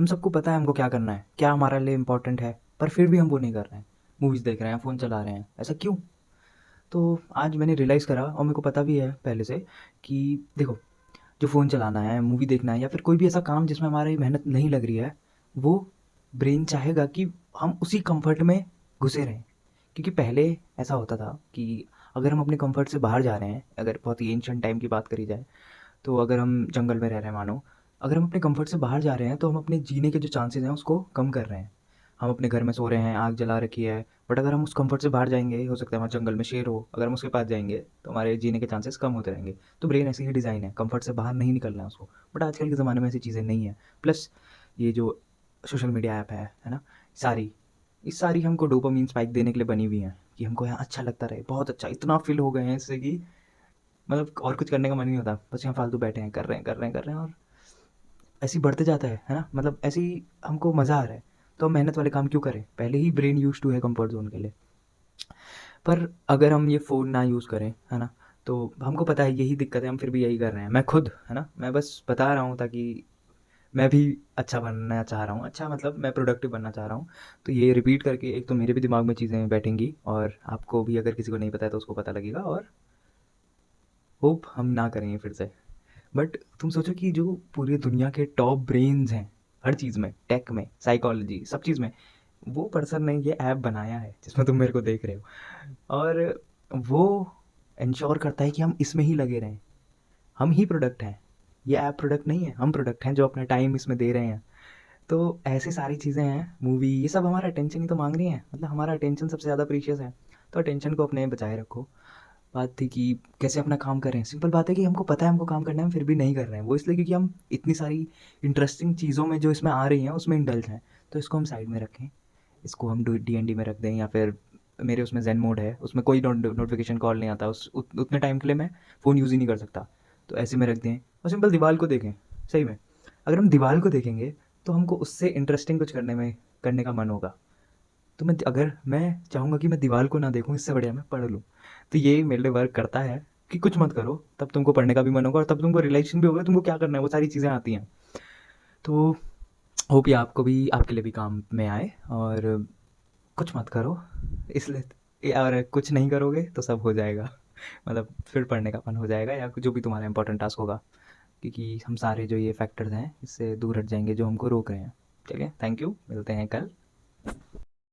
हम सबको पता है हमको क्या करना है, क्या हमारे लिए इम्पोर्टेंट है, पर फिर भी हम वो नहीं कर रहे हैं। मूवीज़ देख रहे हैं, फ़ोन चला रहे हैं, ऐसा क्यों? तो आज मैंने रियलाइज़ करा और मेरे को पता भी है पहले से कि देखो, जो फ़ोन चलाना है, मूवी देखना है या फिर कोई भी ऐसा काम जिसमें हमारी मेहनत नहीं लग रही है, वो ब्रेन चाहेगा कि हम उसी कंफर्ट में घुसे रहें। क्योंकि पहले ऐसा होता था कि अगर हम अपने कंफर्ट से बाहर जा रहे हैं, अगर बहुत ही एंशिएंट टाइम की बात करी जाए, तो अगर हम जंगल में रह रहे हैं मानो, अगर हम अपने कंफर्ट से बाहर जा रहे हैं तो हम अपने जीने के जो चांसेस हैं उसको कम कर रहे हैं। हम अपने घर में सो रहे हैं, आग जला रखी है, बट अगर हम उस कंफर्ट से बाहर जाएंगे, हो सकता है वहाँ जंगल में शेर हो, अगर हम उसके पास जाएंगे तो हमारे जीने के चांसेस कम होते रहेंगे। तो ब्रेन ऐसी ही डिज़ाइन है, कंफर्ट से बाहर नहीं निकलना है उसको। बट आजकल के ज़माने में ऐसी चीज़ें नहीं है। प्लस ये जो सोशल मीडिया ऐप है ना, सारी ये सारी हमको डोपामीन स्पाइक देने के लिए बनी हुई हैं कि हमको यहाँ अच्छा लगता रहे, बहुत अच्छा, इतना फिल हो गए हैं इससे कि मतलब और कुछ करने का मन नहीं होता, बस यहाँ फालतू बैठे हैं, कर रहे हैं कर रहे हैं कर रहे हैं, और ऐसे ही बढ़ते जाता है ना, मतलब ऐसे ही हमको मज़ा आ रहा है। तो हम मेहनत वाले काम क्यों करें, पहले ही ब्रेन यूज टू है कंफर्ट जोन के लिए। पर अगर हम ये फ़ोन ना यूज़ करें, है ना, तो हमको पता है यही दिक्कत है, हम फिर भी यही कर रहे हैं। मैं खुद, है ना, मैं बस बता रहा हूँ ताकि मैं भी अच्छा बनना चाह रहा हूँ, अच्छा मतलब मैं प्रोडक्टिव बनना चाह रहा हूँ। तो ये रिपीट करके एक तो मेरे भी दिमाग में चीज़ें बैठेंगी और आपको भी, अगर किसी को नहीं पता है तो उसको पता लगेगा, और होप हम ना करेंगे फिर से। बट तुम सोचो कि जो पूरी दुनिया के टॉप ब्रेन्स हैं, हर चीज़ में, टेक में, साइकोलॉजी, सब चीज़ में, वो पर्सन ने ये ऐप बनाया है जिसमें तुम मेरे को देख रहे हो, और वो इंश्योर करता है कि हम इसमें ही लगे रहें। हम ही प्रोडक्ट हैं, ये ऐप प्रोडक्ट नहीं है, हम प्रोडक्ट हैं जो अपना टाइम इसमें दे रहे हैं। तो ऐसी सारी चीज़ें हैं, मूवी, ये सब हमारा अटेंशन ही तो मांग रही हैं, मतलब हमारा अटेंशन सबसे ज़्यादा प्रीशियस है। तो अटेंशन को अपने बचाए रखो। बात थी कि कैसे अपना काम करें। सिंपल बात है कि हमको पता है हमको काम करना है, हम फिर भी नहीं कर रहे हैं। वो इसलिए क्योंकि हम इतनी सारी इंटरेस्टिंग चीज़ों में जो इसमें आ रही हैं उसमें इंडल्ज हैं। तो इसको हम साइड में रखें, इसको हम डी एन डी में रख दें, या फिर मेरे उसमें जेन मोड है, उसमें कोई नोटिफिकेशन कॉल नहीं आता, उतने टाइम के लिए मैं फ़ोन यूज़ ही नहीं कर सकता। तो ऐसे में रख दें और सिंपल दीवार को देखें। सही में, अगर हम दीवार को देखेंगे तो हमको उससे इंटरेस्टिंग कुछ करने का मन होगा। तो मैं चाहूँगा कि मैं दीवार को ना देखूँ, इससे बढ़िया मैं पढ़ लूँ। तो ये मेरे लिए वर्क करता है कि कुछ मत करो, तब तुमको पढ़ने का भी मन होगा और तब तुमको रियलाइज़ेशन भी होगा तुमको क्या करना है, वो सारी चीज़ें आती हैं। तो होप ये आपको भी, आपके लिए भी काम में आए, और कुछ मत करो इसलिए, और कुछ नहीं करोगे तो सब हो जाएगा। मतलब फिर पढ़ने का मन हो जाएगा या जो भी तुम्हारा इंपॉर्टेंट टास्क होगा, क्योंकि हम सारे जो ये फैक्टर्स हैं इससे दूर हट जाएंगे जो हमको रोक रहे हैं। ठीक है, थैंक यू, मिलते हैं कल।